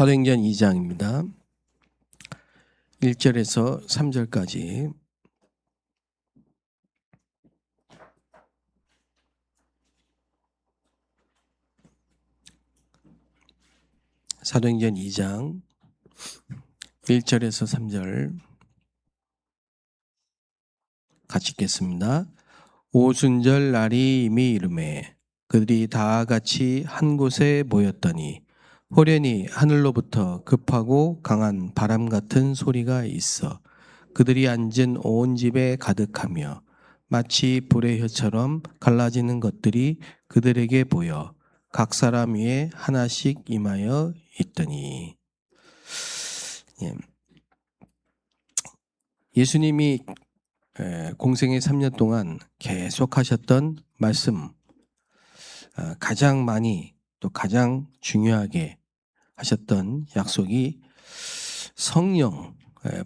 사도행전 2장입니다. 1절에서 3절까지. 사도행전 2장 1절에서 3절 같이 읽겠습니다. 오순절 날이 이미 이르매 그들이 다 같이 한 곳에 모였더니 호련히 하늘로부터 급하고 강한 바람 같은 소리가 있어 그들이 앉은 온 집에 가득하며 마치 불의 혀처럼 갈라지는 것들이 그들에게 보여 각 사람 위에 하나씩 임하여 있더니. 예수님이 공생의 3년 동안 계속 하셨던 말씀, 가장 많이 또 가장 중요하게 하셨던 약속이 성령,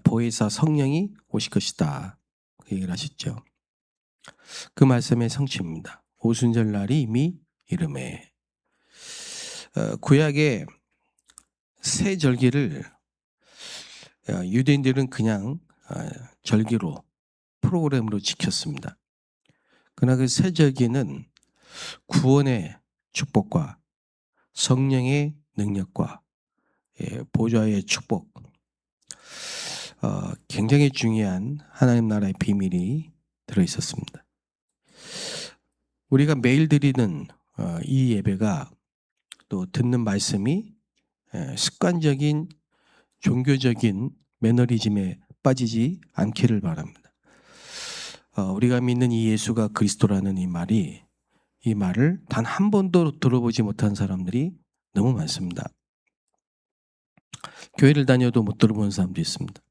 보혜사 성령이 오실 것이다, 그 얘기를 하셨죠. 그 말씀의 성취입니다. 오순절 날이 이미 이르매. 구약의 새 절기를 유대인들은 그냥 절기로 프로그램으로 지켰습니다. 그러나 그 새 절기는 구원의 축복과 성령의 능력과 보좌의 축복, 굉장히 중요한 하나님 나라의 비밀이 들어있었습니다. 우리가 매일 드리는 이 예배가 또 듣는 말씀이 습관적인 종교적인 매너리즘에 빠지지 않기를 바랍니다. 우리가 믿는 이 예수가 그리스도라는 이 말을 단 한 번도 들어보지 못한 사람들이 너무 많습니다. 교회를 다녀도 못 들어본 사람도 있습니다.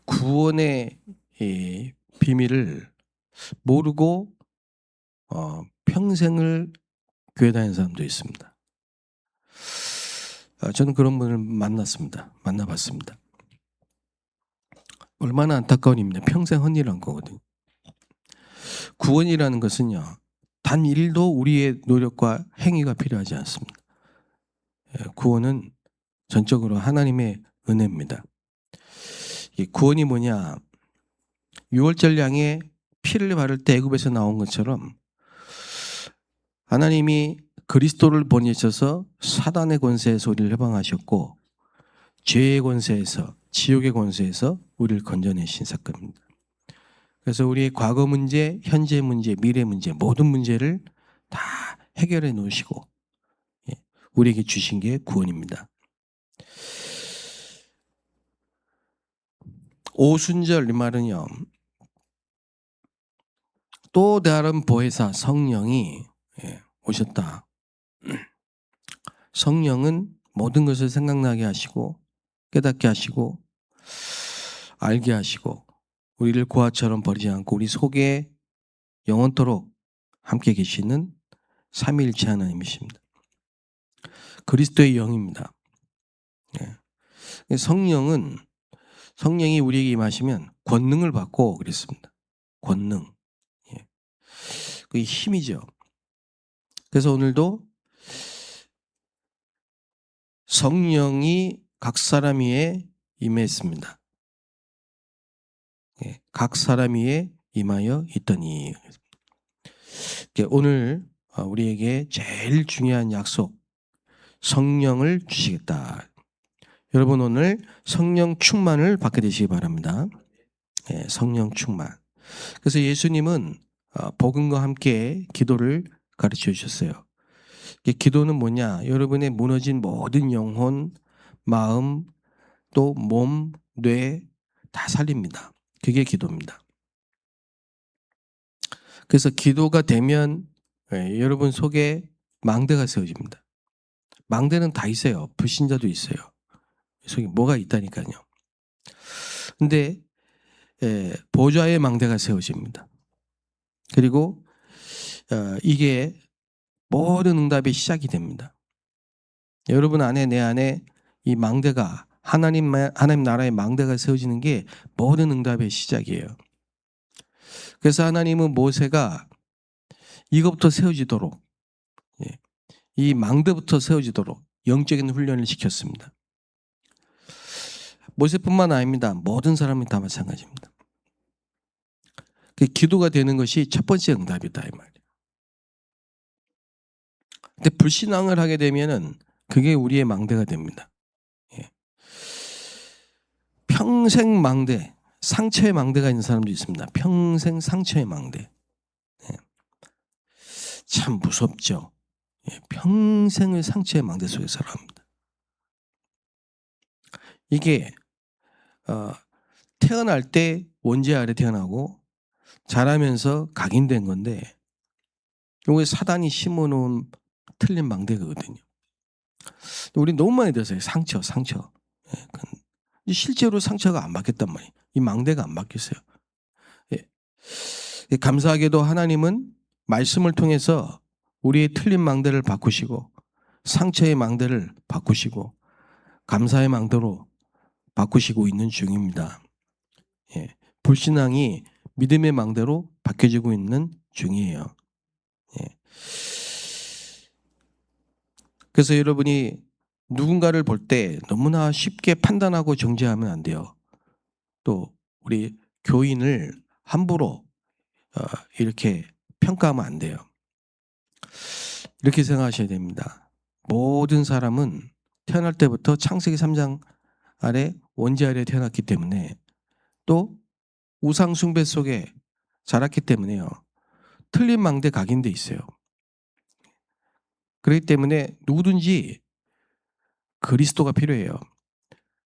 구원의 비밀을 모르고 평생을 교회 다니는 사람도 있습니다. 저는 그런 분을 만나봤습니다. 얼마나 안타까운 일입니다. 평생 헛일한 거거든요. 구원이라는 것은요, 단 1도 우리의 노력과 행위가 필요하지 않습니다. 구원은 전적으로 하나님의 은혜입니다. 이 구원이 뭐냐? 유월절 양의 피를 바를 때 애굽에서 나온 것처럼 하나님이 그리스도를 보내셔서 사단의 권세에서 우리를 해방하셨고 죄의 권세에서, 지옥의 권세에서 우리를 건져내신 사건입니다. 그래서 우리의 과거 문제, 현재 문제, 미래 문제, 모든 문제를 다 해결해 놓으시고 우리에게 주신 게 구원입니다. 오순절 이 말은요, 또 다른 보혜사 성령이 오셨다. 성령은 모든 것을 생각나게 하시고 깨닫게 하시고 알게 하시고 우리를 고아처럼 버리지 않고 우리 속에 영원토록 함께 계시는 삼위일체 하나님이십니다. 그리스도의 영입니다. 성령이 우리에게 임하시면 권능을 받고 그랬습니다. 권능. 그게 힘이죠. 그래서 오늘도 성령이 각 사람 위에 임했습니다. 각 사람 위에 임하여 있더니. 오늘 우리에게 제일 중요한 약속, 성령을 주시겠다. 여러분 오늘 성령 충만을 받게 되시기 바랍니다. 성령 충만. 그래서 예수님은 복음과 함께 기도를 가르쳐 주셨어요. 기도는 뭐냐? 여러분의 무너진 모든 영혼, 마음, 또 몸, 뇌 다 살립니다. 그게 기도입니다. 그래서 기도가 되면 여러분 속에 망대가 세워집니다. 망대는 다 있어요. 불신자도 있어요. 속에 뭐가 있다니까요. 근데 보좌의 망대가 세워집니다. 그리고 이게 모든 응답의 시작이 됩니다. 여러분 안에, 내 안에 이 망대가 하나님 나라의 망대가 세워지는 게 모든 응답의 시작이에요. 그래서 하나님은 모세가 이것부터 세워지도록, 이 망대부터 세워지도록 영적인 훈련을 시켰습니다. 모세뿐만 아닙니다. 모든 사람이 다 마찬가지입니다. 그 기도가 되는 것이 첫 번째 응답이다 이 말이에요. 근데 불신앙을 하게 되면은 그게 우리의 망대가 됩니다. 예. 평생 망대, 상처의 망대가 있는 사람도 있습니다. 평생 상처의 망대. 예. 참 무섭죠. 예. 평생을 상처의 망대 속에 살아갑니다. 이게 태어날 때 원죄 아래 태어나고 자라면서 각인된 건데 이게 사단이 심어놓은 틀린 망대거든요. 우리 너무 많이 들었어요. 상처. 예. 실제로 상처가 안 바뀌었단 말이에요. 이 망대가 안 바뀌었어요. 예. 감사하게도 하나님은 말씀을 통해서 우리의 틀린 망대를 바꾸시고 상처의 망대를 바꾸시고 감사의 망대로 바꾸시고 있는 중입니다. 예. 불신앙이 믿음의 망대로 바뀌어지고 있는 중이에요. 예. 그래서 여러분이 누군가를 볼 때 너무나 쉽게 판단하고 정죄하면 안 돼요. 또 우리 교인을 함부로 이렇게 평가하면 안 돼요. 이렇게 생각하셔야 됩니다. 모든 사람은 태어날 때부터 창세기 3장 아래 원죄 아래 태어났기 때문에 또 우상 숭배 속에 자랐기 때문에요. 틀린 망대 각인돼 있어요. 그렇기 때문에 누구든지 그리스도가 필요해요.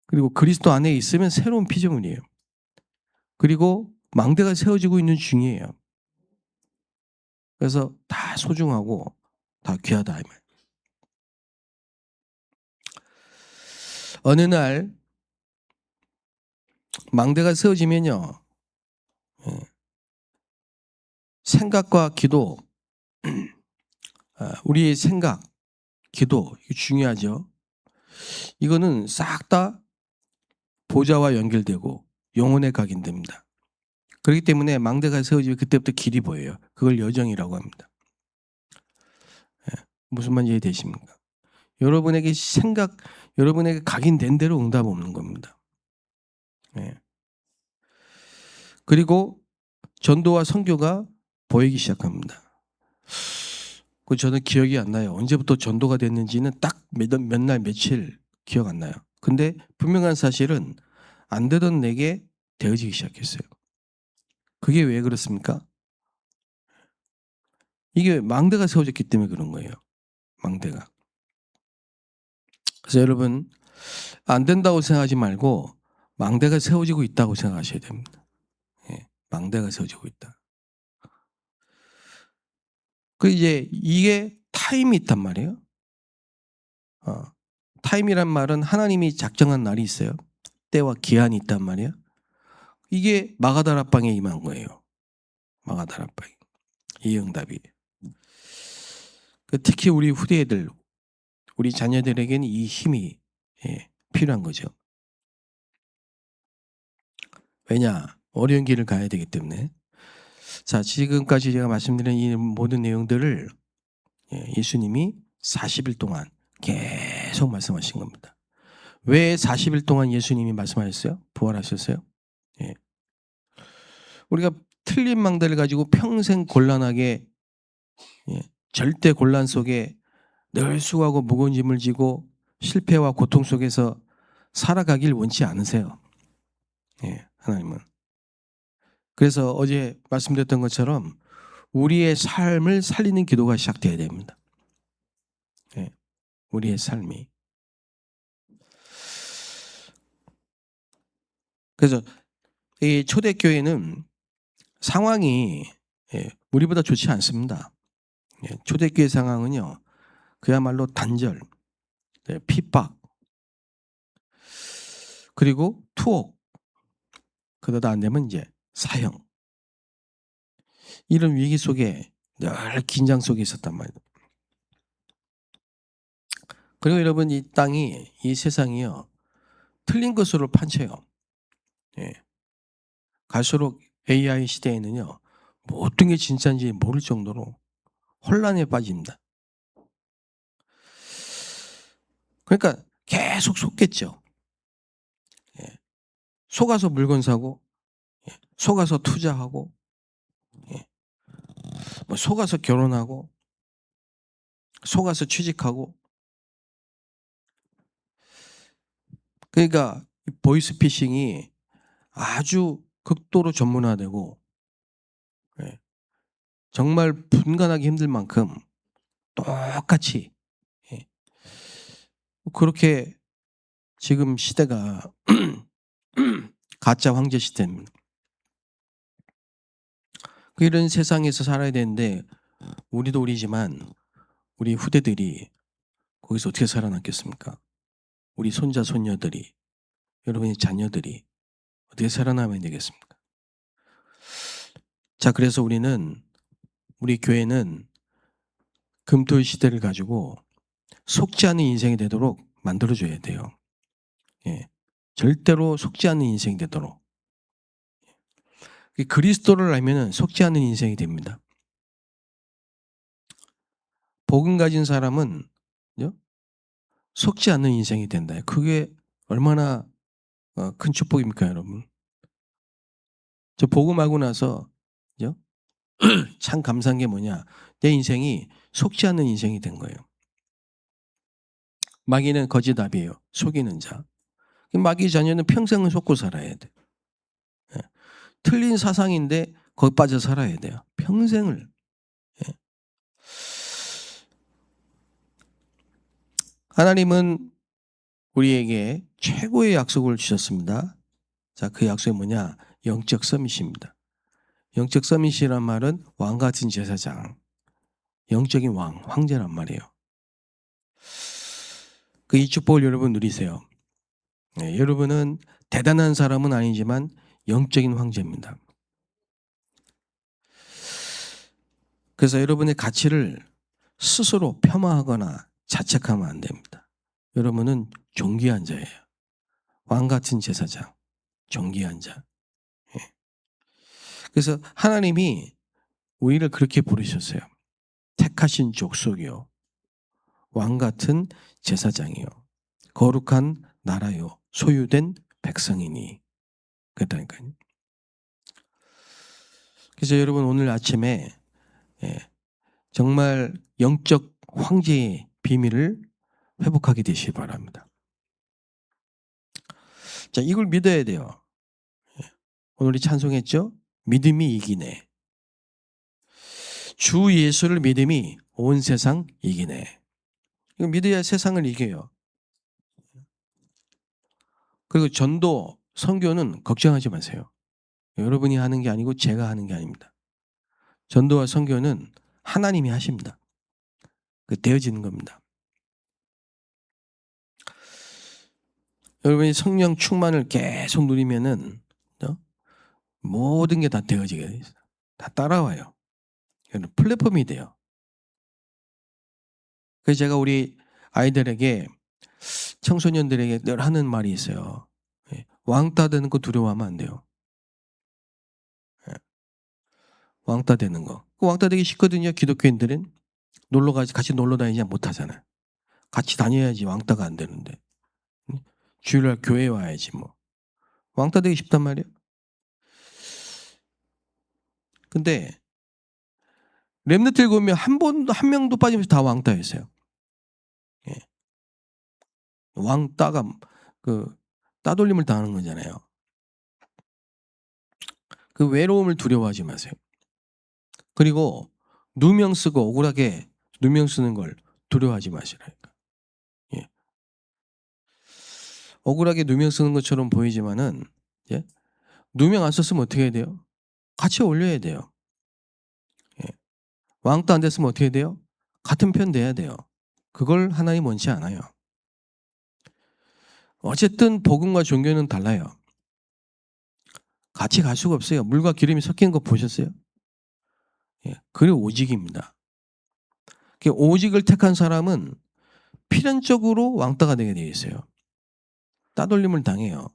그리고 그리스도 안에 있으면 새로운 피조물이에요. 그리고 망대가 세워지고 있는 중이에요. 그래서 다 소중하고 다 귀하다 이 말. 어느 날 망대가 세워지면요. 생각과 기도, 우리의 생각, 기도 이거 중요하죠. 이거는 싹 다 보좌와 연결되고 영혼에 각인됩니다. 그렇기 때문에 망대가 세워지면 그때부터 길이 보여요. 그걸 여정이라고 합니다. 무슨 말인지 이해되십니까? 여러분에게 생각, 여러분에게 각인된 대로 응답 없는 겁니다. 그리고 전도와 선교가 보이기 시작합니다. 저는 기억이 안 나요. 언제부터 전도가 됐는지는 딱 몇 날 며칠 기억 안 나요. 근데 분명한 사실은 안 되던 내게 되어지기 시작했어요. 그게 왜 그렇습니까? 이게 망대가 세워졌기 때문에 그런 거예요. 망대가. 그래서 여러분 안 된다고 생각하지 말고 망대가 세워지고 있다고 생각하셔야 됩니다. 예, 망대가 세워지고 있다. 이제 이게 타임이 있단 말이에요. 타임이란 말은 하나님이 작정한 날이 있어요. 때와 기한이 있단 말이에요. 이게 마가다락방에 임한 거예요. 마가다락방에. 이 응답이. 특히 우리 후대들, 우리 자녀들에게는 이 힘이 필요한 거죠. 왜냐? 어려운 길을 가야 되기 때문에. 자, 지금까지 제가 말씀드린 이 모든 내용들을 예수님이 40일 동안 계속 말씀하신 겁니다. 왜 40일 동안 예수님이 말씀하셨어요? 부활하셨어요? 예. 우리가 틀린 망대를 가지고 평생 곤란하게 절대 곤란 속에 늘 수고하고 무거운 짐을 지고 실패와 고통 속에서 살아가길 원치 않으세요. 하나님은. 그래서 어제 말씀드렸던 것처럼 우리의 삶을 살리는 기도가 시작돼야 됩니다. 우리의 삶이. 그래서 이 초대교회는 상황이 우리보다 좋지 않습니다. 초대교회 상황은요. 그야말로 단절, 핍박, 그리고 투옥, 그러다 안 되면 이제 사형. 이런 위기 속에 늘 긴장 속에 있었단 말이에요. 그리고 여러분 이 땅이, 이 세상이요. 틀린 것으로 판쳐요. 갈수록 AI 시대에는요. 뭐 어떤 게 진짜인지 모를 정도로 혼란에 빠집니다. 그러니까 계속 속겠죠. 예. 속아서 물건 사고, 예. 속아서 투자하고, 예. 뭐 속아서 결혼하고, 속아서 취직하고. 그러니까 보이스피싱이 아주 극도로 전문화되고, 예. 정말 분간하기 힘들 만큼 똑같이, 예. 그렇게 지금 시대가 가짜 황제 시대입니다. 이런 세상에서 살아야 되는데 우리도 우리지만 우리 후대들이 거기서 어떻게 살아남겠습니까? 우리 손자 손녀들이, 여러분의 자녀들이 어떻게 살아남아야 되겠습니까? 자, 그래서 우리 교회는 금토일 시대를 가지고 속지 않는 인생이 되도록 만들어줘야 돼요. 예. 절대로 속지 않는 인생이 되도록. 그리스도를 알면은 속지 않는 인생이 됩니다. 복음 가진 사람은 속지 않는 인생이 된다. 그게 얼마나 큰 축복입니까, 여러분? 저 복음하고 나서 참 감사한 게 뭐냐? 내 인생이 속지 않는 인생이 된 거예요. 마귀는 거짓답이에요. 속이는 자. 마귀 자녀는 평생을 속고 살아야 돼. 예. 틀린 사상인데 거기 빠져 살아야 돼요. 평생을. 예. 하나님은 우리에게 최고의 약속을 주셨습니다. 자, 그 약속이 뭐냐? 영적 서밋입니다. 영적 서밋이란 말은 왕 같은 제사장, 영적인 왕, 황제란 말이에요. 이 축복을 여러분 누리세요. 네, 여러분은 대단한 사람은 아니지만 영적인 황제입니다. 그래서 여러분의 가치를 스스로 폄하하거나 자책하면 안 됩니다. 여러분은 존귀한 자예요. 왕 같은 제사장, 존귀한 자. 예. 그래서 하나님이 우리를 그렇게 부르셨어요. 택하신 족속이요, 왕 같은 제사장이요, 거룩한 나라요, 소유된 백성이니. 그랬다니까요. 그래서 여러분 오늘 아침에 정말 영적 황제의 비밀을 회복하게 되시기 바랍니다. 자, 이걸 믿어야 돼요. 오늘 우리 찬송했죠? 믿음이 이기네. 주 예수를 믿음이 온 세상 이기네. 이거 믿어야 세상을 이겨요. 그리고 전도, 선교는 걱정하지 마세요. 여러분이 하는 게 아니고 제가 하는 게 아닙니다. 전도와 선교는 하나님이 하십니다. 되어지는 겁니다. 여러분이 성령 충만을 계속 누리면은 모든 게 다 되어지게 돼 있어요. 다 따라와요. 플랫폼이 돼요. 그래서 제가 우리 아이들에게, 청소년들에게 늘 하는 말이 있어요. 왕따 되는 거 두려워하면 안 돼요. 왕따 되는 거. 왕따 되기 쉽거든요. 기독교인들은 같이 놀러 다니지 못하잖아요. 같이 다녀야지 왕따가 안 되는데. 주일날 교회에 와야지 뭐. 왕따 되기 쉽단 말이에요. 근데 렘넌트 보면 한 명도 빠지면서 다 왕따였어요. 예. 왕따가 따돌림을 당하는 거잖아요. 그 외로움을 두려워하지 마세요. 그리고 누명 쓰고 억울하게 누명 쓰는 걸 두려워하지 마시라니까. 예. 억울하게 누명 쓰는 것처럼 보이지만은, 예? 누명 안 썼으면 어떻게 해야 돼요? 같이 올려야 돼요. 예. 왕따 안 됐으면 어떻게 해야 돼요? 같은 편 돼야 돼요. 그걸 하나님 원치 않아요. 어쨌든 복음과 종교는 달라요. 같이 갈 수가 없어요. 물과 기름이 섞인 거 보셨어요? 예. 그게 오직입니다. 오직을 택한 사람은 필연적으로 왕따가 되게 되어 있어요. 따돌림을 당해요.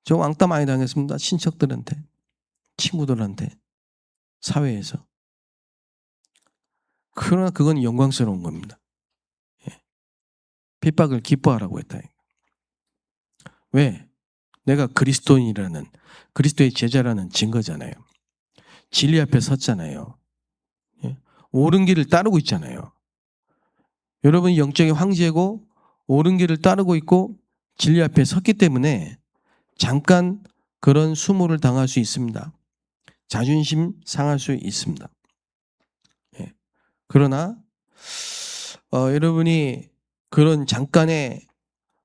저 왕따 많이 당했습니다. 친척들한테, 친구들한테, 사회에서. 그러나 그건 영광스러운 겁니다. 예. 핍박을 기뻐하라고 했다. 왜? 내가 그리스도인이라는, 그리스도의 제자라는 증거잖아요. 진리 앞에 섰잖아요. 예? 옳은 길을 따르고 있잖아요. 여러분이 영적인 황제고 옳은 길을 따르고 있고 진리 앞에 섰기 때문에 잠깐 그런 수모를 당할 수 있습니다. 자존심 상할 수 있습니다. 예. 그러나 여러분이 그런 잠깐의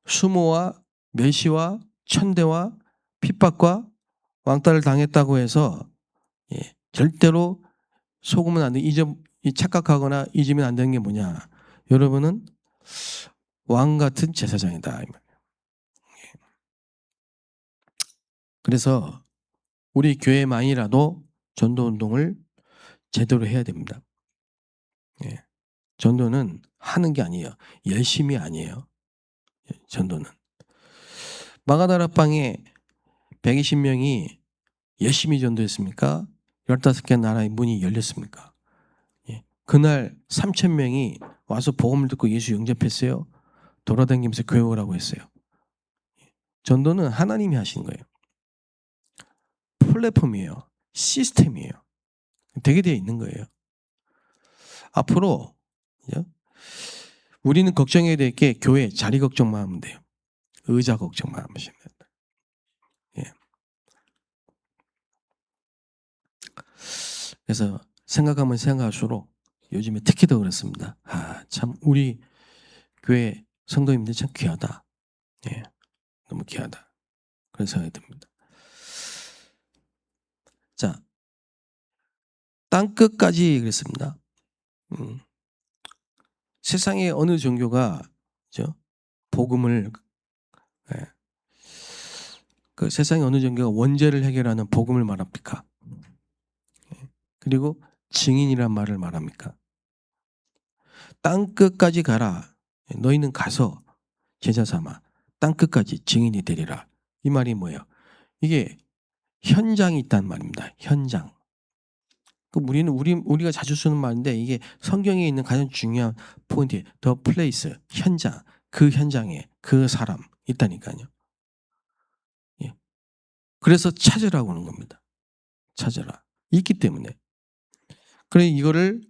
수모와 멸시와 천대와 핍박과 왕따를 당했다고 해서 절대로 속으면 안 돼. 착각하거나 잊으면 안 되는 게 뭐냐. 여러분은 왕 같은 제사장이다. 그래서 우리 교회만이라도 전도운동을 제대로 해야 됩니다. 예. 전도는 하는 게 아니에요. 열심히 아니에요. 전도는. 마가다락방에 120명이 열심히 전도했습니까? 15개 나라의 문이 열렸습니까? 예. 그날 3,000명이 와서 복음을 듣고 예수 영접했어요. 돌아다니면서 교회 오라고 했어요. 전도는 하나님이 하신 거예요. 플랫폼이에요. 시스템이에요. 되게 되어 있는 거예요. 앞으로 우리는 걱정해야 될 게 교회 자리 걱정만 하면 돼요. 의자 걱정만 하시면 된다. 예. 그래서 생각하면 생각할수록 요즘에 특히 더 그렇습니다. 참 우리 교회 성도님들 참 귀하다. 예. 너무 귀하다. 그런 생각이 듭니다. 자, 땅끝까지 그랬습니다. 세상의 어느 종교가 복음을 그 세상의 어느 종교가 원죄를 해결하는 복음을 말합니까? 그리고 증인이란 말을 말합니까? 땅끝까지 가라. 너희는 가서 제자 삼아 땅끝까지 증인이 되리라. 이 말이 뭐예요? 이게 현장이 있단 말입니다. 현장. 우리가 자주 쓰는 말인데 이게 성경에 있는 가장 중요한 포인트, the place, 현장. 그 현장에 그 사람 있다니까요. 예. 그래서 찾으라고 하는 겁니다. 찾으라. 있기 때문에. 그래 이거를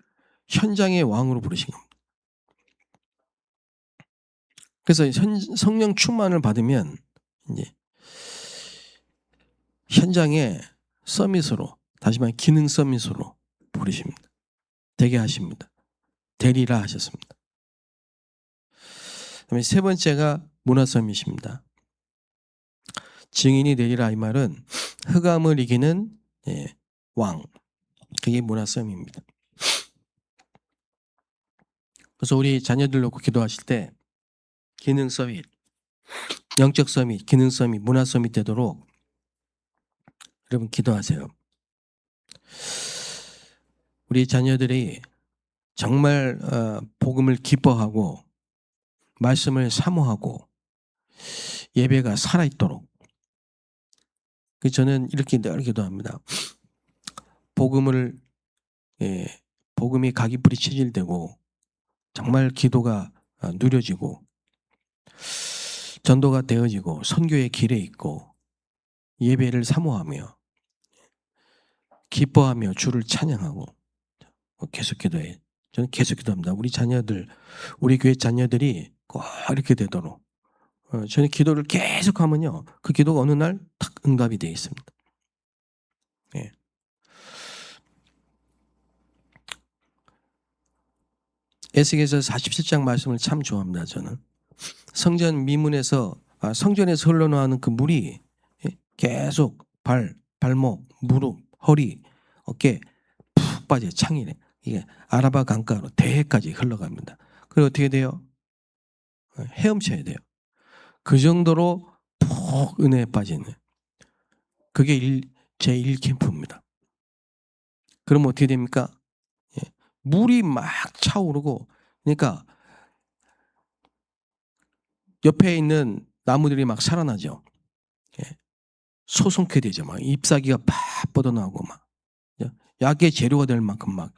현장의 왕으로 부르신 겁니다. 그래서 성령 충만을 받으면 이제 현장에 서밋으로, 다시 말해 기능 서밋으로 부르십니다. 되게 하십니다. 되리라 하셨습니다. 그다음에 세 번째가 문화 서밋입니다. 증인이 되리라 이 말은 흑암을 이기는 왕. 그게 문화 서밋입니다. 그래서 우리 자녀들 놓고 기도하실 때 기능 서밋, 영적 서밋, 기능 서밋, 문화 서밋 되도록 여러분 기도하세요. 우리 자녀들이 정말 복음을 기뻐하고 말씀을 사모하고 예배가 살아있도록 저는 이렇게 늘 기도합니다. 복음이 각이 뿌리 체질되고 정말 기도가 누려지고 전도가 되어지고 선교의 길에 있고 예배를 사모하며 기뻐하며 주를 찬양하고 계속 기도해. 저는 계속 기도합니다. 우리 자녀들, 우리 교회 자녀들이 꼭 이렇게 되도록 저는 기도를 계속하면요. 그 기도가 어느 날 탁 응답이 되어 있습니다. 예. 에스겔서 47장 말씀을 참 좋아합니다. 저는 성전 미문에서 성전에서 흘러나오는 그 물이 계속 발목, 무릎, 허리, 어깨 푹 빠져요. 창이래. 이게 아라바 강가로 대해까지 흘러갑니다. 그리고 어떻게 돼요? 헤엄쳐야 돼요. 그 정도로 푹 은혜에 빠지는 그게 제1캠프입니다. 그럼 어떻게 됩니까? 물이 막 차오르고 그러니까 옆에 있는 나무들이 막 살아나죠. 소송케 되죠. 막 잎사귀가 팍 뻗어나오고 막 약의 재료가 될 만큼 막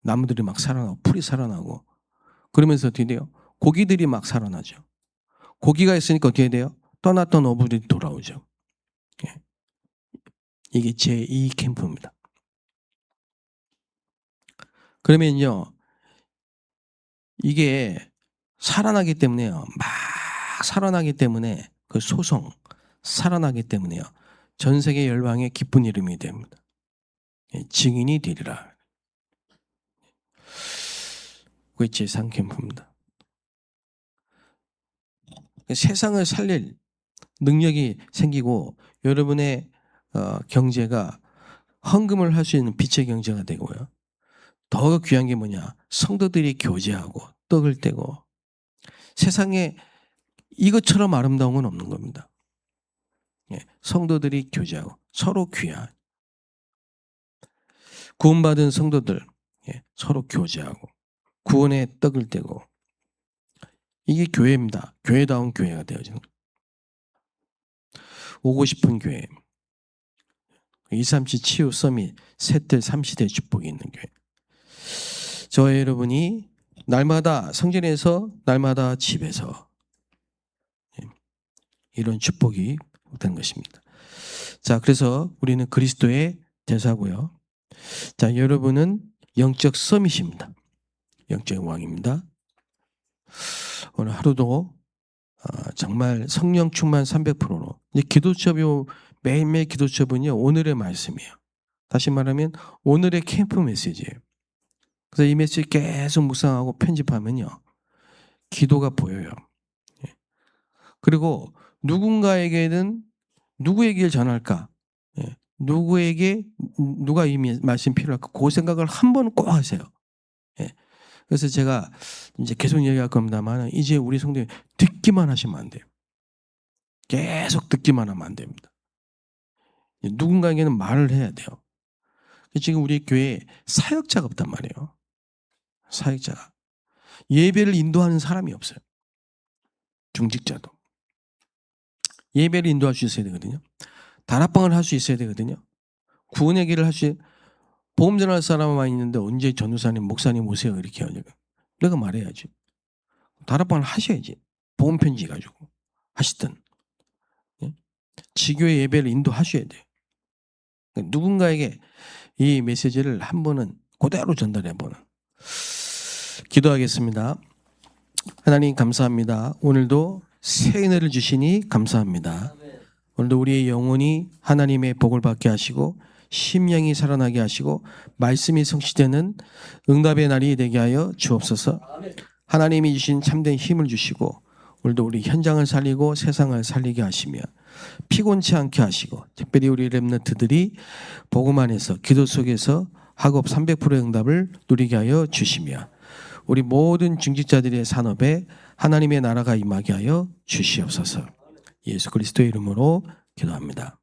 나무들이 막 살아나고 풀이 살아나고 그러면서 어떻게 돼요? 고기들이 막 살아나죠. 고기가 있으니까 어떻게 돼요? 떠났던 어부들이 돌아오죠. 예. 이게 제2 캠프입니다. 그러면요, 이게 살아나기 때문에요. 막 살아나기 때문에 그 소성, 살아나기 때문에요. 전 세계 열방의 기쁜 이름이 됩니다. 예, 증인이 되리라. 그게 제3 캠프입니다. 세상을 살릴 능력이 생기고 여러분의 경제가 헌금을 할 수 있는 빛의 경제가 되고요. 더 귀한 게 뭐냐? 성도들이 교제하고 떡을 떼고 세상에 이것처럼 아름다운 건 없는 겁니다. 예, 성도들이 교제하고 서로 귀한 구원받은 성도들 서로 교제하고 구원의 떡을 떼고 이게 교회입니다. 교회다운 교회가 되어지는 거예요. 오고 싶은 교회. 237 치유 서밋 셋들 3시대 축복이 있는 교회. 저와 여러분이 날마다 성전에서 날마다 집에서 이런 축복이 된 것입니다. 자, 그래서 우리는 그리스도의 대사고요. 자, 여러분은 영적 서밋입니다. 영적 왕입니다. 오늘 하루도 정말 성령 충만 300%로 이제 기도첩이 매일매일 기도첩은요 오늘의 말씀이에요. 다시 말하면 오늘의 캠프 메시지예요. 그래서 이 메시지 계속 묵상하고 편집하면요 기도가 보여요. 그리고 누군가에게는 누구에게 전할까? 누구에게 누가 이 말씀 필요할까? 그 생각을 한 번 꼭 하세요. 그래서 제가 이제 계속 얘기할 겁니다만 이제 우리 성도님 듣기만 하시면 안 돼요. 계속 듣기만 하면 안 됩니다. 누군가에게는 말을 해야 돼요. 지금 우리 교회에 사역자가 없단 말이에요. 사역자가. 예배를 인도하는 사람이 없어요. 중직자도. 예배를 인도할 수 있어야 되거든요. 다락방을 할 수 있어야 되거든요. 구원의 길을 할 수, 복음 전할 사람만 있는데 언제 전도사님, 목사님 오세요 이렇게 하냐고. 내가 말해야지. 다락방을 하셔야지. 복음 편지 가지고 하시든. 지교의 예배를 인도하셔야 돼요. 누군가에게 이 메시지를 한 번은 그대로 전달해 보는. 기도하겠습니다. 하나님 감사합니다. 오늘도 새 은혜를 주시니 감사합니다. 오늘도 우리의 영혼이 하나님의 복을 받게 하시고 심령이 살아나게 하시고 말씀이 성취되는 응답의 날이 되게 하여 주옵소서. 하나님이 주신 참된 힘을 주시고 오늘도 우리 현장을 살리고 세상을 살리게 하시며 피곤치 않게 하시고 특별히 우리 렘넌트들이 복음 안에서 기도 속에서 학업 300%의 응답을 누리게 하여 주시며 우리 모든 중직자들의 산업에 하나님의 나라가 임하게 하여 주시옵소서. 예수 그리스도의 이름으로 기도합니다.